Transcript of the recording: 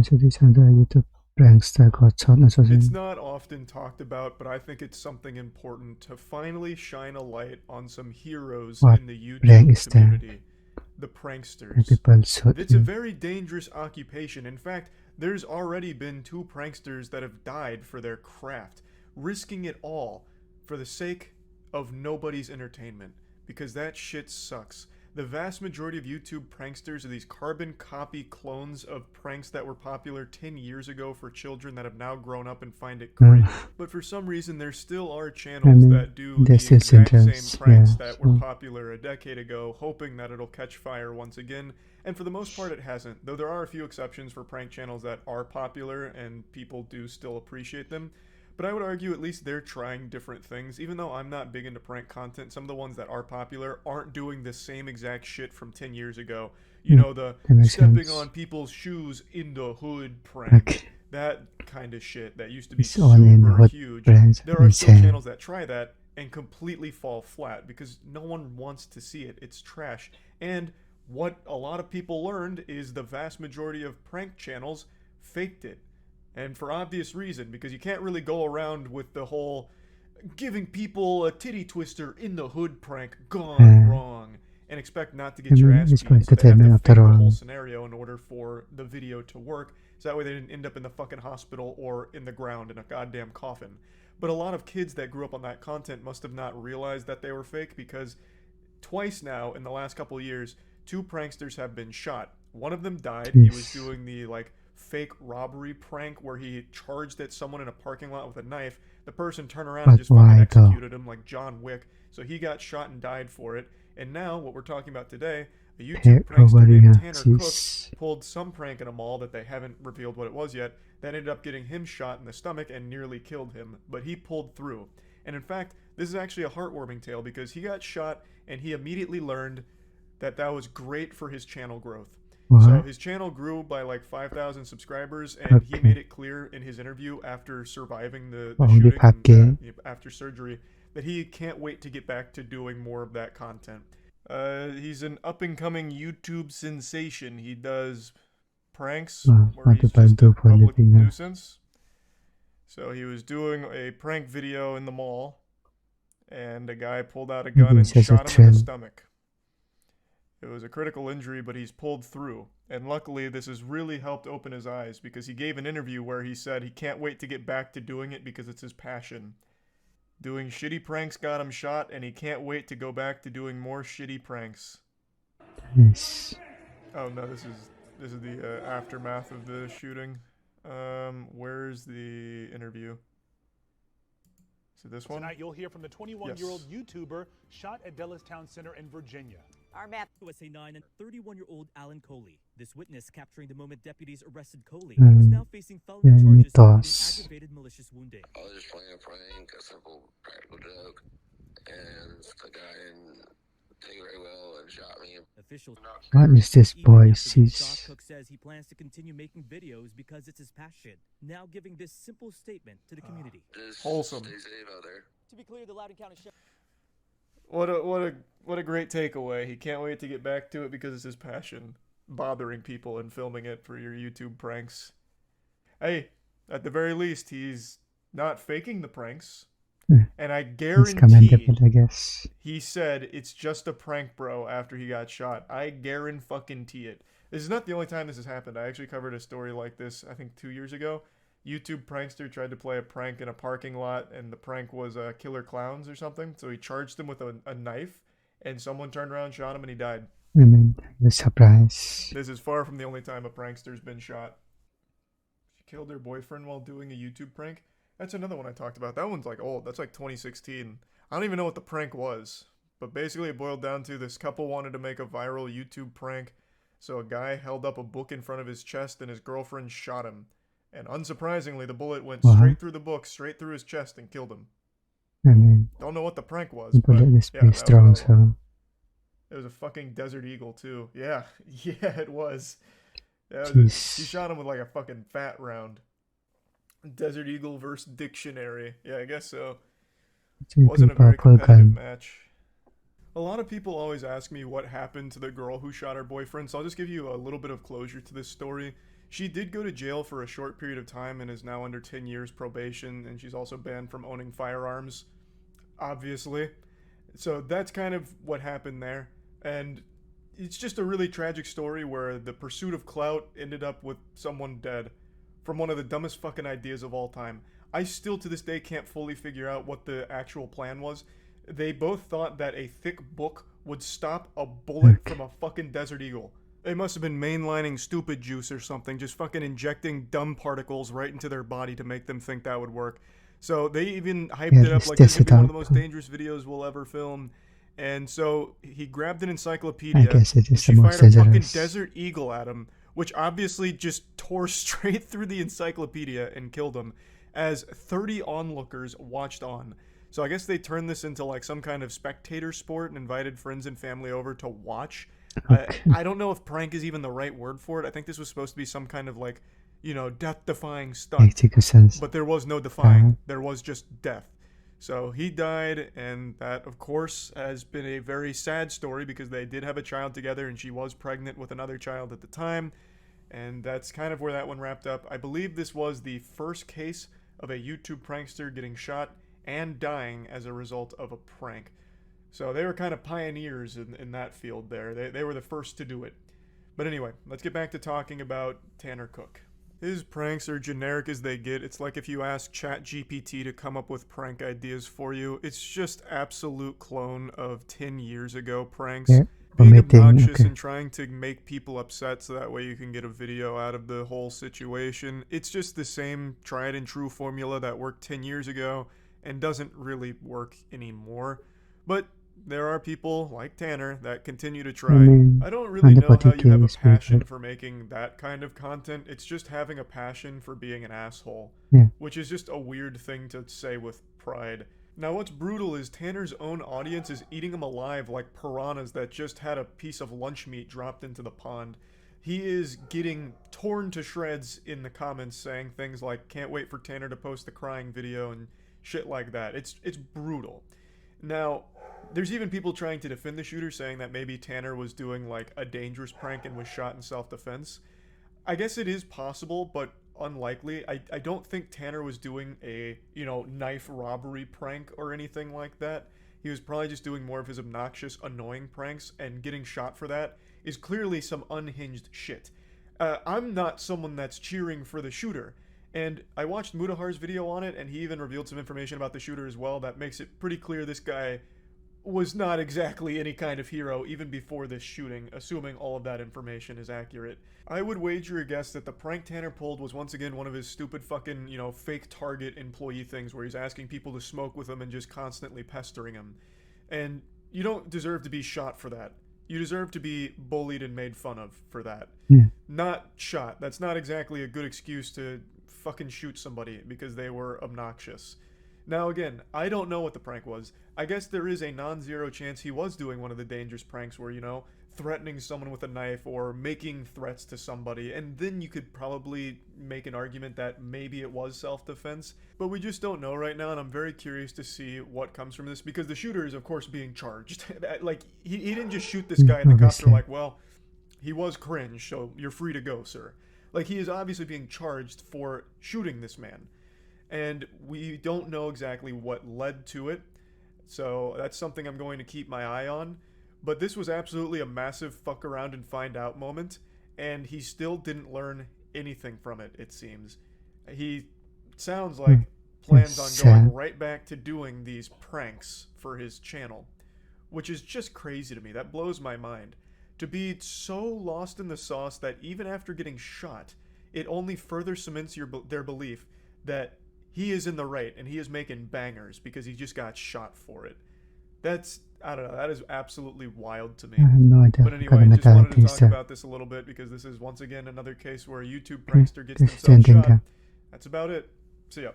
YouTube prankster got shot or something. It's not often talked about, but I think it's something important to finally shine a light on some heroes What in the prank YouTube is that? community. The When pranksters. people shot It's a you. very dangerous occupation. In fact, there's already been 2 pranksters that have died for their craft, risking it all for the sake of nobody's entertainment, because that shit sucks. The vast majority of YouTube pranksters are these carbon copy clones of pranks that were popular 10 years ago for children that have now grown up and find it great. But for some reason, there still are channels that do the there's still exact same syndromes, pranks yeah, that were so- popular a decade ago, hoping that it'll catch fire once again. And for the most part, it hasn't, though there are a few exceptions for prank channels that are popular and people do still appreciate them. But I would argue at least they're trying different things. Even though I'm not big into prank content, some of the ones that are popular aren't doing the same exact shit from 10 years ago. You know, the that makes stepping sense. on people's shoes in the hood prank. Okay. That kind of shit that used to be It's all in super hood huge. pranks. There are still Insane. channels that try that and completely fall flat because no one wants to see it. It's trash. And what a lot of people learned is the vast majority of prank channels faked it. And for obvious reason, because you can't really go around with the whole giving people a titty twister in the hood prank gone wrong and expect not to get your ass It's beat. quite So they have to entertainment fake after the all. whole scenario in order for the video to work. So that way they didn't end up in the fucking hospital or in the ground in a goddamn coffin. But a lot of kids that grew up on that content must have not realized that they were fake because twice now in the last couple of years, 2 pranksters have been shot. One of them died. He was doing the fake robbery prank where he charged at someone in a parking lot with a knife. The person turned around and But just fucking why though? executed him like John Wick. So he got shot and died for it. And now what we're talking about today, a YouTube prankster named Tanner Cook pulled some prank in a mall that they haven't revealed what it was yet. That ended up getting him shot in the stomach and nearly killed him. But he pulled through. And in fact, this is actually a heartwarming tale because he got shot and he immediately learned that that was great for his channel growth. What? So his channel grew by like 5,000 subscribers, and he made it clear in his interview after surviving the shooting and, after surgery that he can't wait to get back to doing more of that content. He's an up-and-coming YouTube sensation. He does pranks where he's just a public nuisance. So he was doing a prank video in the mall, and a guy pulled out a gun and shot him in the stomach. It was a critical injury, but he's pulled through. And luckily, this has really helped open his eyes because he gave an interview where he said he can't wait to get back to doing it because it's his passion. Doing shitty pranks got him shot, and he can't wait to go back to doing more shitty pranks. Yes. Oh no, this is the aftermath of the shooting. Where's the interview? Is it this one? Tonight you'll hear from the 21-year-old YouTuber shot at Dulles Town Center in Virginia. Our map USA 9 and 31-year-old Alan Coley. This witness capturing the moment deputies arrested Coley was now facing felony charges including aggravated malicious wounding. I was just playing a prank, a simple practical joke, and the guy didn't take it very well and shot me. Officials. What is this boy sees? Cook says he plans to continue making videos because it's his passion. Now giving this simple statement to the community. Just wholesome. Stay safe out there. To be clear, the Loudoun County Sheriff. What a great takeaway. He can't wait to get back to it because it's his passion. Bothering people and filming it for your YouTube pranks. Hey, at the very least, he's not faking the pranks. And I guarantee I guess. he said it's just a prank, bro, after he got shot. I guarantee it. This is not the only time this has happened. I actually covered a story like this, I think 2 years ago. YouTube prankster tried to play a prank in a parking lot, and the prank was killer clowns or something. So he charged him with a knife, and someone turned around, shot him, and he died. The surprise. This is far from the only time a prankster's been shot. She killed her boyfriend while doing a YouTube prank. That's another one I talked about. That one's like old. That's like 2016. I don't even know what the prank was. But basically it boiled down to this couple wanted to make a viral YouTube prank. So a guy held up a book in front of his chest and his girlfriend shot him. And unsurprisingly, the bullet went straight through the book, straight through his chest and killed him. Don't know what the prank was. The bullet is pretty strong, so... It was a fucking Desert Eagle, too. Yeah. Yeah, it was. Yeah, he shot him with like a fucking fat round. Desert Eagle versus Dictionary. Yeah, I guess so. Wasn't a very competitive match. A lot of people always ask me what happened to the girl who shot her boyfriend, so I'll just give you a little bit of closure to this story. She did go to jail for a short period of time and is now under 10 years probation, and she's also banned from owning firearms, obviously. So that's kind of what happened there. And it's just a really tragic story where the pursuit of clout ended up with someone dead from one of the dumbest fucking ideas of all time. I still to this day can't fully figure out what the actual plan was. They both thought that a thick book would stop a bullet from a fucking Desert Eagle. They must have been mainlining stupid juice or something, just fucking injecting dumb particles right into their body to make them think that would work. So they even hyped it up like this would be one of the most dangerous videos we'll ever film. And so he grabbed an encyclopedia, and she fired a fucking Desert Eagle at him, which obviously just tore straight through the encyclopedia and killed him, as 30 onlookers watched on. So I guess they turned this into like some kind of spectator sport and invited friends and family over to watch. I don't know if prank is even the right word for it. I think this was supposed to be some kind of like, you know, death-defying stunt. But there was no defying. There was just death. So he died, and that, of course, has been a very sad story because they did have a child together, and she was pregnant with another child at the time. And that's kind of where that one wrapped up. I believe this was the first case of a YouTube prankster getting shot and dying as a result of a prank. So they were kind of pioneers in that field there. They were the first to do it. But anyway, let's get back to talking about Tanner Cook. His pranks are generic as they get. It's like if you ask ChatGPT to come up with prank ideas for you. It's just absolute clone of 10 years ago pranks. Yeah. Being obnoxious and trying to make people upset so that way you can get a video out of the whole situation. It's just the same tried and true formula that worked 10 years ago and doesn't really work anymore. But there are people like Tanner that continue to try. I don't really know how you have a passion for making that kind of content. It's just having a passion for being an asshole, which is just a weird thing to say with pride. Now what's brutal is Tanner's own audience is eating him alive like piranhas that just had a piece of lunch meat dropped into the pond. He is getting torn to shreds in the comments saying things like, can't wait for Tanner to post the crying video and shit like that. It's brutal. Now, there's even people trying to defend the shooter, saying that maybe Tanner was doing like a dangerous prank and was shot in self-defense. I guess it is possible, but unlikely. I don't think Tanner was doing a, knife robbery prank or anything like that. He was probably just doing more of his obnoxious, annoying pranks, and getting shot for that is clearly some unhinged shit. I'm not someone that's cheering for the shooter. And I watched Mudahar's video on it, and he even revealed some information about the shooter as well that makes it pretty clear this guy was not exactly any kind of hero even before this shooting, assuming all of that information is accurate. I would wager a guess that the prank Tanner pulled was once again one of his stupid fucking, fake Target employee things where he's asking people to smoke with him and just constantly pestering him. And you don't deserve to be shot for that. You deserve to be bullied and made fun of for that. Not shot. That's not exactly a good excuse to fucking shoot somebody because they were obnoxious. Now again, I don't know what the prank was. I guess there is a non-zero chance he was doing one of the dangerous pranks where, threatening someone with a knife or making threats to somebody, and then you could probably make an argument that maybe it was self-defense, but we just don't know right now, and I'm very curious to see what comes from this, because the shooter is of course being charged. Like, he didn't just shoot this guy and the cops are like, well, he was cringe, so you're free to go, sir. Like, he is obviously being charged for shooting this man. And we don't know exactly what led to it. So that's something I'm going to keep my eye on. But this was absolutely a massive fuck around and find out moment. And he still didn't learn anything from it, it seems. He sounds like plans on going right back to doing these pranks for his channel. Which is just crazy to me. That blows my mind. To be so lost in the sauce that even after getting shot, it only further cements their belief that he is in the right and he is making bangers because he just got shot for it. That's, I don't know, that is absolutely wild to me. I have no idea. But anyway, just wanted to talk about this a little bit because this is once again another case where a YouTube prankster gets themselves shot. That's about it. See ya.